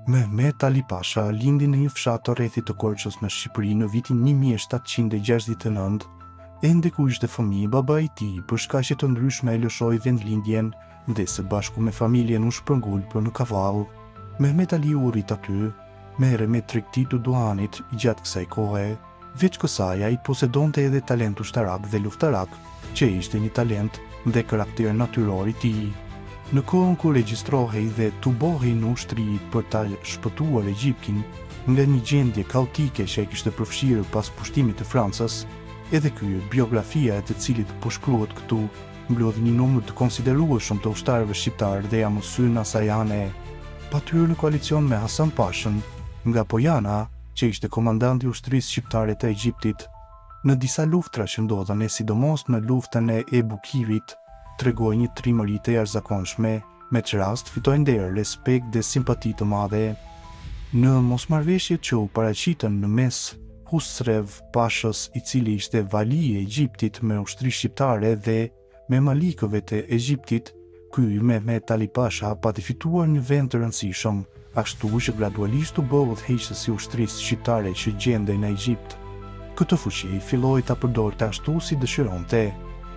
Mehmet Ali Pasha lindi në një fshat të rrethit të Korçës në Shqipëri në vitin 1769, ende ku ishte fëmijë baba i tij për shkaqe të ndryshme e lëshoi vendlindjen dhe së bashku me familjen u shpërngul për në Kavall. Mehmet Ali u rrit aty, merre me tregti të duhanit gjatë kësaj kohe. Veç kësaj ai posedonte edhe talent ushtarak dhe luftarak, që ishte një talent dhe karakter natyror i tij. Në kohën kur regjistrohej dhe tubohej në ushtri për ta shpëtuar Egjiptin nga një gjendje kaotike që e kishte përfshirë pas pushtimit të Francës, edhe ky biografia e të cilit po shkruhet këtu mblodhi një numër të konsiderueshëm të ushtarëve shqiptar dhe Jamusyn Asayane, patyrë në koalicion me Hasan Pashën nga Pojana, që ishte komandanti i ushtrisë shqiptare të Egjiptit. Në disa luftra që ndodhen, sidomos në luftën e Ebukirit, tregoi një trimëri të jashtëzakonshme, me që rast fitoi nder, respekt dhe simpati të madhe. Në mosmarrëveshjet që u paraqitën në mes Husrev Pashës, i cili ishte vali i Egjiptit me ushtri shqiptare, dhe me malikëve të Egjiptit, ky Mehmet Ali Pasha pati fituar një vend të rëndësishëm, ashtu që gradualisht u bë udhëheqës i ushtrisë shqiptare që gjendej në Egjipt. Këtë fuqi filloi ta përdorte ashtu si dëshironte.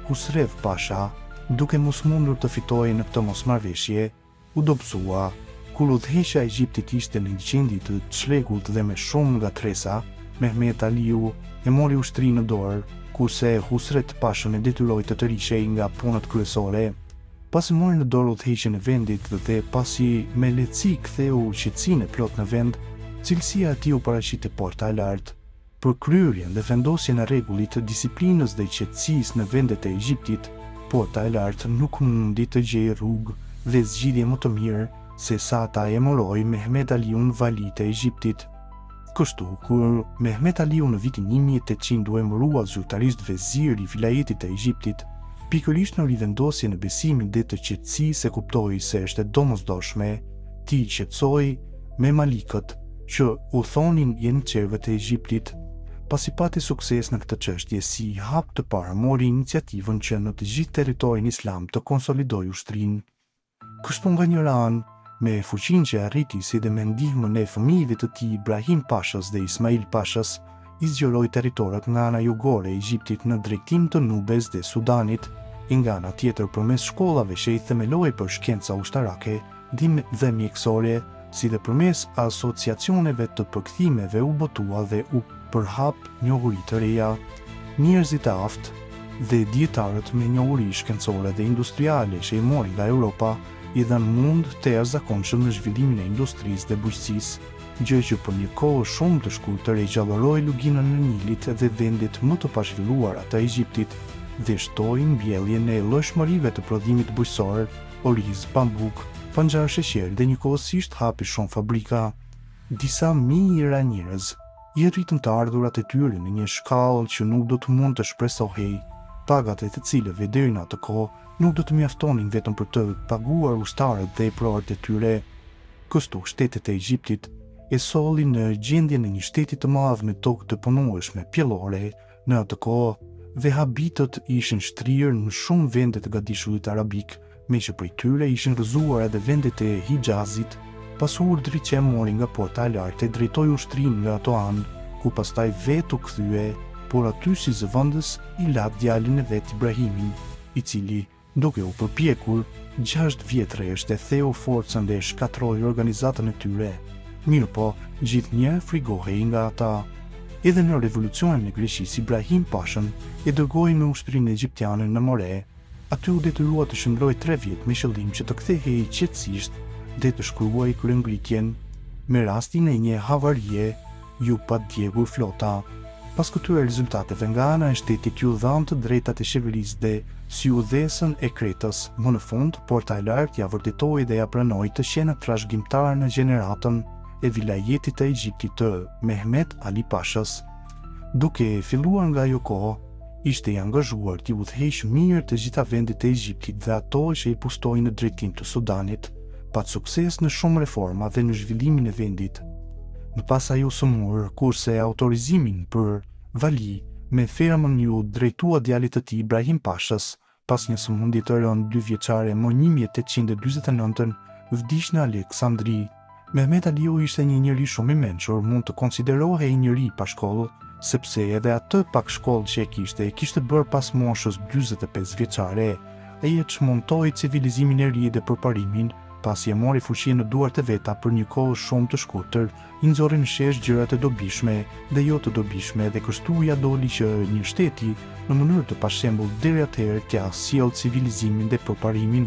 Husrev Pasha, duke mos mundur të fitojë në këtë mosmarrëveshje, u dobësua. Kur udhëheqja e Egjiptit ishte në një gjendje të çlegullt dhe me shumë ngatresa, Mehmet Aliu e mori ushtrinë në dorë, kurse Husret Pashën e detyroi të rishej nga punët kryesore. Pasi mori në dorë udhëheqjen e vendit dhe pasi me lehtësi ktheu qetësinë e plot në vend, cilësia e tij u paraqiti porta e lartë. Për kryerjen dhe vendosjen e rregullit të disiplinës dhe qetësisë në vendet e Egjiptit, porta e lartë nuk mundi të gjejë rrugë dhe zgjidhje më të mirë se sa ta emëroi Mehmet Aliun vali të Egjiptit. Kështu, kur Mehmet Aliu në vitin 1800 u emërua zyrtarisht vezir i vilajetit të Egjiptit, pikërisht në rivendosjen e besimit dhe të qetësisë e kuptoi se është e domosdoshme ti qetësoi me malikët që u thonin jenicërëve të Egjiptit. Pasi pati sukses në këtë çështje, si hap të parë mori iniciativën që në të gjithë territorin islam të konsolidojë ushtrinë. Kështu nga njëra anë, me fuqinë që arriti si dhe me ndihmën e fëmijëve të tij Ibrahim Pashës dhe Ismail Pashës, i zgjeroi territorat nga ana jugore e Egjiptit në drejtim të Nubes dhe Sudanit, nga ana tjetër përmes shkollave që i themeloi për shkenca ushtarake, dhe mjekësore, si dhe përmes asociacioneve të përkthimeve u botua dhe u përhap njohuri të reja. Njerëzit e aftë dhe dietarët me njohuri shkencore dhe industriale që i morin nga Europa i dhanë mund të jashtëzakonshëm në zhvillimin e industrisë dhe bujqësisë, gjë që për një kohë shumë të shkurtër e gjallëroi luginën e Nilit dhe vendit më të pazhvilluara të Egjiptit dhe shtoi mbjelljen e llojshmërive të prodhimit bujqësor, oriz, pambuk, panxar sheqer dhe njëkohësisht hapi shumë fabrika. Disa mijëra njerëz i arritën të ardhurat e tyre në një shkallë që nuk do të mund të shpresohej, pagat e të cilëve deri në atë kohë nuk do të mjaftonin vetëm për të paguar ushtarët dhe prorët e tyre. Kështu shtetet e Egjiptit e solli në gjendjen e një shteti të madh me tokë të punueshme pjellore në atë kohë, dhe habitët ishin shtrirë në shumë vende të gadishullit arabik, me që prej tyre ishin rrëzuar edhe vendet e Hijazit, pas urdhri që e mori nga porta e lartë e drejtoi ushtrinë nga ato anë, ku pastaj vetë u kthye, por aty si zëvendës i la djalin e vet Ibrahimin, i cili, duke u përpjekur 6 vjet rresht e theu forcën dhe shkatroi organizatën e tyre. Mirë po, gjithnjë frigohej nga ata. Edhe në revolucionin e Greqisë, Ibrahim Pashën e dërgoi me ushtrinë egjiptiane në More. Aty u detyrua të shndrojë 3 vjet me qëllim që të kthehej qetësisht dhe të shkruaj kryengritjen. Me rastin e një havarie, ju pa djegur flota. Pas këtyre rezultateve nga ana e shtetit ju dhanë të drejtat e qeverisë dhe si udhëhesën e Kretës. Më në fund, porta e lartë ja vërtetoi dhe ja pranoi të qenë trashëgimtar në gjeneratën e vilajetit të Egjiptit të Mehmet Ali Pashës. Duke filluar nga ajo kohë, ishte i angazhuar t'i udhëheqë mirë të gjitha vendet e Egjiptit dhe ato që i pustoi në drejtim të Sudanit, pat sukses në shumë reforma dhe në zhvillimin e vendit. Në pas ai u sëmur, kurse autorizimin për vali me fermën ju drejtua djalit të tij Ibrahim Pashës, pas një sëmundje të rëndë 2 vjeçare më 1849 vdiq në Aleksandri. Mehmet Aliu ishte një njeri shumë i mençur, mund të konsiderohej një njeri pa shkollë, sepse edhe atë pak shkollë që e kishte bërë pas moshës 45 vjeçare. Ai e çmontoi civilizimin e ri dhe përparimin, pasi e mori fuqinë në duart e veta për një kohë shumë të shkurtër, i nxorri në shesh gjërat e dobishme dhe jo të dobishme dhe kështu ja doli që një shteti, në mënyrë të pashembull deri atëherë t'ia sjellë civilizimin dhe përparimin.